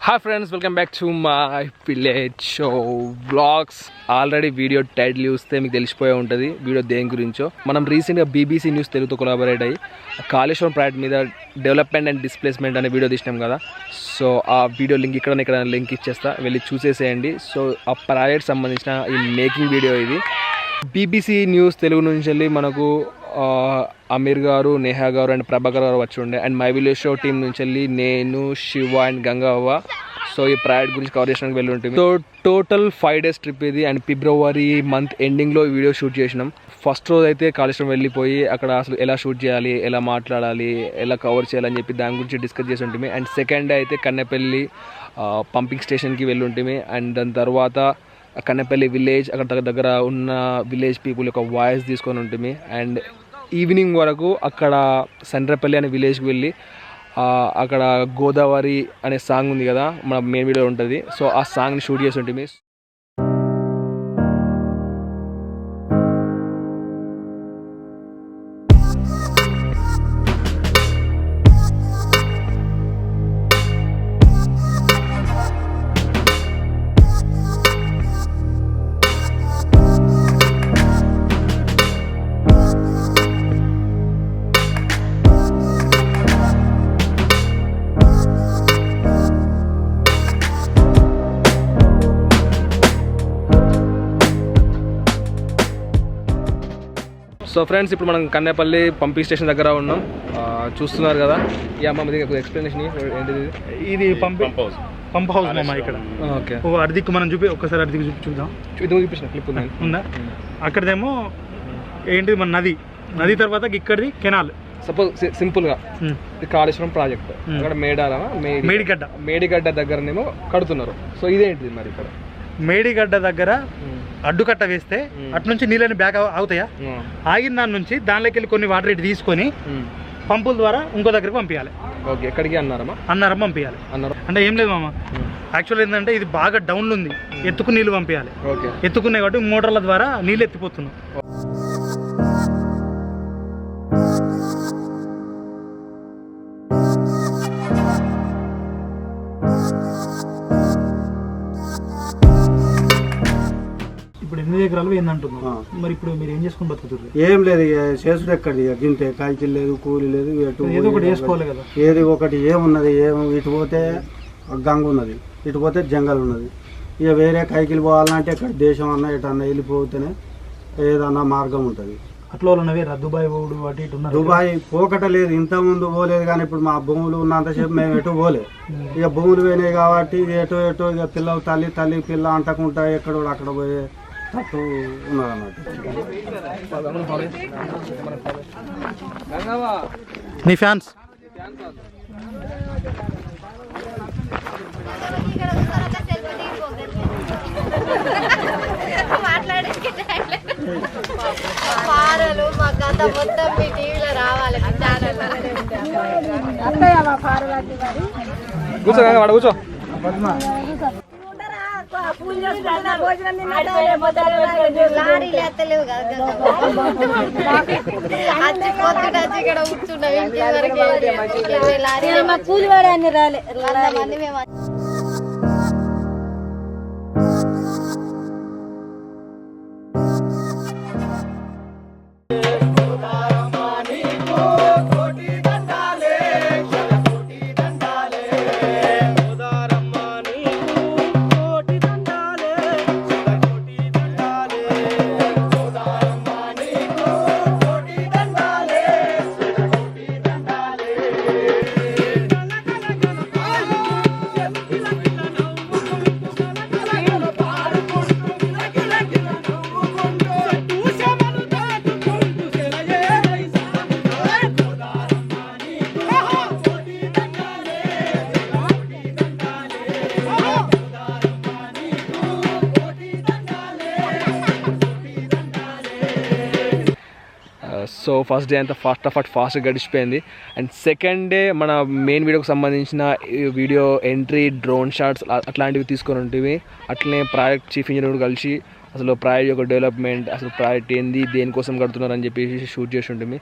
Hi friends, welcome back to my village show vlogs. Already video title చూస్తే మీకు తెలిసిపోయే ఉంటుంది video దేని గురించో. మనం రీసెంట్గా BBC న్యూస్ తెలుగుతో కొలాబరేట్ అయ్యి కాళేశ్వరం ప్రాజెక్ట్ మీద డెవలప్మెంట్ అండ్ డిస్ప్లేస్మెంట్ అనే వీడియో తీసినాం కదా. సో ఆ వీడియో లింక్ ఇక్కడ లింక్ ఇచ్చేస్తా, వెళ్ళి చూసేసేయండి. సో ఆ ప్రాజెక్ట్ సంబంధించిన ఈ మేకింగ్ వీడియో ఇది. BBC న్యూస్ తెలుగు నుంచి వెళ్ళి మనకు అమీర్ గారు, నేహా గారు అండ్ ప్రభాకర్ గారు వచ్చి ఉండే, and my village show team నుంచి వెళ్ళి నేను, శివ అండ్ గంగవ్వ సో ఈ ప్రాజెక్ట్ గురించి కవర్ చేయడానికి వెళ్ళి ఉంటుంది. సో టోటల్ 5 days ట్రిప్ ఇది, అండ్ ఫిబ్రవరి మంత్ ఎండింగ్లో ఈ వీడియో షూట్ చేసినాం. ఫస్ట్ రోజు అయితే కాళేశ్వరం వెళ్ళిపోయి అక్కడ అసలు ఎలా షూట్ చేయాలి, ఎలా మాట్లాడాలి, ఎలా కవర్ చేయాలని చెప్పి దాని గురించి డిస్కస్ చేసి ఉంటుంది. అండ్ సెకండ్ డే అయితే కన్నెపల్లి పంపింగ్ స్టేషన్కి వెళ్ళి ఉంటుంది. అండ్ దాని తర్వాత కన్నెపల్లి విలేజ్ అక్కడ దగ్గర ఉన్న విలేజ్ పీపుల్ యొక్క వాయిస్ తీసుకొని ఉంటుంది. అండ్ ఈవినింగ్ వరకు అక్కడ సండ్రపల్లి అనే విలేజ్కి వెళ్ళి అక్కడ గోదావరి అనే సాంగ్ ఉంది కదా, మన మెయిన్ వీడియో ఉంటుంది. సో ఆ సాంగ్ని షూట్ చేసి ఉంటుంది. సో ఫ్రెండ్స్, ఇప్పుడు మనం కన్నెపల్లి పంపింగ్ స్టేషన్ దగ్గర ఉన్నాం. చూస్తున్నారు కదా, ఈ అమ్మ మీద ఎక్స్ప్లెనేషన్ ఏంటిది? ఇది పంప్ హౌస్ మామ ఇక్కడ. ఓకే, అర్దిక్కు మనం ఒక్కసారి అర్దిక్కు చూద్దాం. చూపించిన క్లిప్ ఉందా? అక్కడదేమో ఏంటిది మన నది తర్వాత ఇక్కడిది కెనాల్. సపోజ్ సింపుల్గా కాళేశ్వరం ప్రాజెక్ట్ అక్కడ మేడిగడ్డ దగ్గరనేమో కడుతున్నారు. సో ఇదేంటిది మరి ఇక్కడ? మేడిగడ్డ దగ్గర అడ్డుకట్ట వేస్తే అటు నుంచి నీళ్ళని బ్యాక్ అవుతాయా, ఆగిన దాని నుంచి దానిలోకి వెళ్ళి కొన్ని వాటర్ ఇటు తీసుకొని పంపుల ద్వారా ఇంకో దగ్గరికి పంపించాలి. ఓకే, ఎక్కడికి అన్నారం పంపించాలి అంటే ఏం లేదు మామ. యాక్చువల్ ఏంటంటే ఇది బాగా డౌన్లో ఉంది, ఎత్తుకుని నీళ్ళు పంపించాలి. ఓకే, ఎత్తుకున్నాయి కాబట్టి మోటార్ల ద్వారా నీళ్ళు ఎత్తిపోతున్నాం. ఇప్పుడు 8 ఎకరాలు ఏందంటున్నాం, మరి ఇప్పుడు మీరు ఏం చేసుకుని బతుకుతారు? ఏం లేదు, చేసుడు ఎక్కడి గింతే, కాయకి లేదు, కూలి లేదు, ఏదో ఒకటి చేసుకోవాలి కదా. ఏది ఒకటి ఏమున్నది, ఇటు పోతే గంగ ఉన్నది, ఇటు పోతే జంగల్ ఉన్నది. ఇక వేరే కైకిలు పోవాలంటే ఇక్కడ దేశం అన్నా ఎటన్నా వెళ్ళిపోతేనే ఏదన్నా మార్గం ఉంటుంది. అట్లా ఉన్నవే దుబాయ్ పోడు అటు ఇటు ఉన్నారు. దుబాయ్ పోకట లేదు, ఇంతకుముందు పోలేదు. కానీ ఇప్పుడు మా భూములు ఉన్నంతసేపు మేము ఎటు పోలేదు. ఇక భూములు పోయినాయి కాబట్టి ఎటు ఇక తల్లి పిల్ల అంటకుండా ఎక్కడ అక్కడ పోయే తప్పు ఉన్నదన్నట్టు. నీ ఫ్యాన్స్ మొత్తం మీ టీవీలో రావాలి. కూర్చో లారీలు ఎత్తలేవు కదా, ఇక్కడ కూర్చున్నాం. లారీ కూలి వాడని రాలే మేము. సో ఫస్ట్ డే అంతా ఫాస్ట్ గడిచిపోయింది. అండ్ సెకండ్ డే మన మెయిన్ వీడియోకి సంబంధించిన వీడియో ఎంట్రీ, డ్రోన్ షాట్స్ అట్లాంటివి తీసుకొని ఉంటుంది. అట్లనే ప్రాజెక్ట్ చీఫ్ ఇంజనీర్ కలిసి అసలు ప్రాజెక్ట్ యొక్క డెవలప్మెంట్, అసలు ప్రాజెక్ట్ ఏంది, దేనికోసం కడుతున్నారు అని చెప్పేసి షూట్ చేసి ఉంటుంది.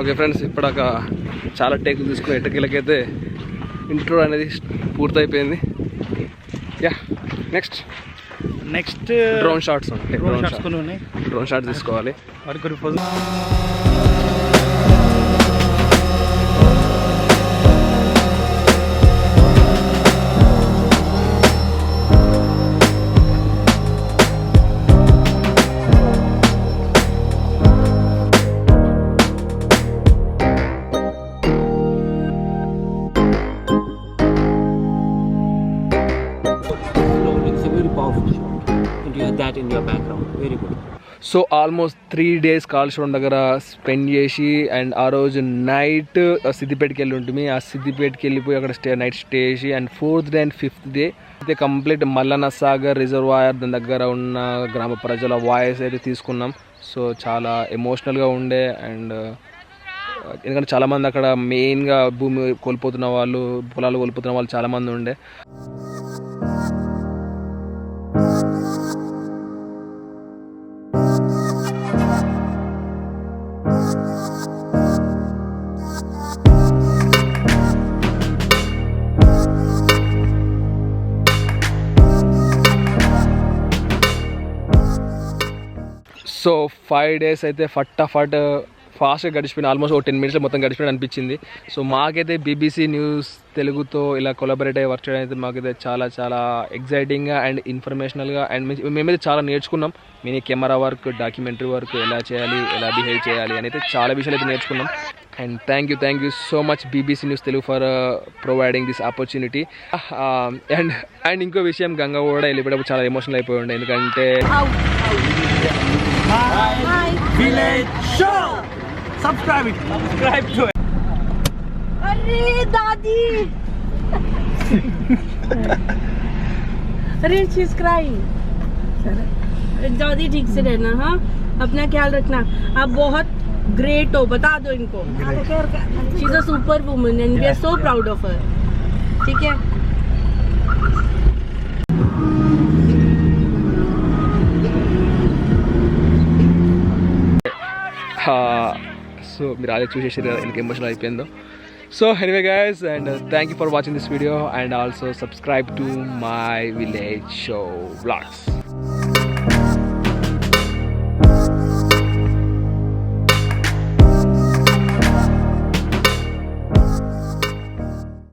ఓకే ఫ్రెండ్స్, ఇప్పటిదాకా చాలా టేకులు తీసుకుని ఎట్టకేలకైతే ఇంట్రో అనేది పూర్తయిపోయింది. యా, నెక్స్ట్ డ్రోన్ షాట్స్ ఉంటాయి. డ్రోన్ షాట్స్ తీసుకోవాలి. It's a very powerful shot. And you have that in your background. Very good. So almost 3 days Kaleshwaram దగ్గర స్పెండ్ చేసి, అండ్ ఆ రోజు నైట్ సిద్దిపేటకి వెళ్ళి ఉంటుంది. ఆ సిద్దిపేటకి వెళ్ళిపోయి అక్కడ నైట్ స్టే చేసి, and 4th day and 5th day అయితే కంప్లీట్ మల్లన్న సాగర్ రిజర్వాయర్ దాని దగ్గర ఉన్న గ్రామ ప్రజల వాయిస్ అయితే తీసుకున్నాం. సో చాలా ఎమోషనల్గా ఉండే. అండ్ ఎందుకంటే చాలామంది అక్కడ మెయిన్గా భూమి కోల్పోతున్న వాళ్ళు, పొలాలు కోల్పోతున్న వాళ్ళు చాలామంది ఉండే. సో 5 days అయితే ఫాస్ట్గా గడిచిపోయింది. ఆల్మోస్ట్ ఒక 10 minutes మొత్తం గడిచిపోయినట్టు అనిపించింది. సో మాకైతే BBC న్యూస్ తెలుగుతో ఇలా కొలాబరేట్ అయ్యి వర్క్ చేయడం అయితే మాకైతే చాలా చాలా ఎగ్జైటింగ్గా అండ్ ఇన్ఫర్మేషనల్గా, అండ్ మేమైతే చాలా నేర్చుకున్నాం. Mini camera work, documentary work ఎలా చేయాలి, ఎలా బిహేవ్ చేయాలి అని అయితే చాలా విషయాలు అయితే నేర్చుకున్నాం. And thank you so much BBC news Telugu for providing this opportunity. And ఇంకో విషయం, గంగ కూడా వెళ్ళిపోయేటప్పుడు చాలా ఎమోషనల్ అయిపోయి ఉండే. ఎందుకంటే subscribe to it. अरे दादी अरे शी इज क्राइंग. दादी ठीक से रहना, हाँ, अपना ख्याल रखना. आप बहुत ग्रेट हो, बता दो इनको. She is a super woman and we are so proud of her. ठीक है. సో మీరు అదే చూసేసి ఎందుకు ఎమోషనల్ అయిపోయిందో. So anyway guys, and thank you for watching this video, and also subscribe to my village show vlogs.